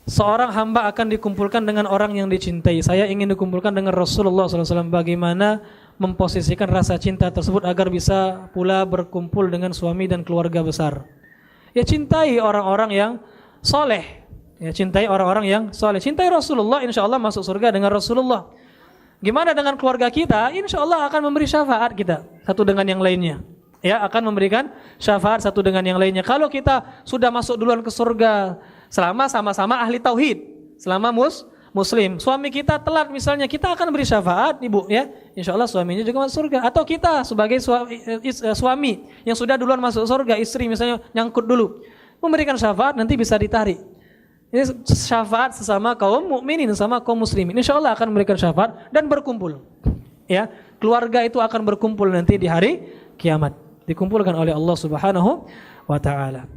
seorang hamba akan dikumpulkan dengan orang yang dicintai. Saya ingin dikumpulkan dengan Rasulullah SAW. Bagaimana memposisikan rasa cinta tersebut agar bisa pula berkumpul dengan suami dan keluarga besar? Ya, cintai orang-orang yang soleh. Ya, cintai orang-orang yang soleh. Cintai Rasulullah, insya Allah masuk surga dengan Rasulullah. Gimana dengan keluarga kita? Insya Allah akan memberi syafaat kita satu dengan yang lainnya. Ya, akan memberikan syafaat satu dengan yang lainnya. Kalau kita sudah masuk duluan ke surga, selama sama-sama ahli tauhid, selama muslim, suami kita telat misalnya, kita akan beri syafaat, ibu, ya. Insya Allah suaminya juga masuk surga. Atau kita sebagai suami yang sudah duluan masuk surga, istri misalnya nyangkut dulu, memberikan syafaat, nanti bisa ditarik. Ini syafaat sesama kaum mukminin, sama kaum muslimin. Insya Allah akan memberikan syafaat dan berkumpul. Ya, keluarga itu akan berkumpul nanti di hari kiamat, dikumpulkan oleh Allah Subhanahu wa taala.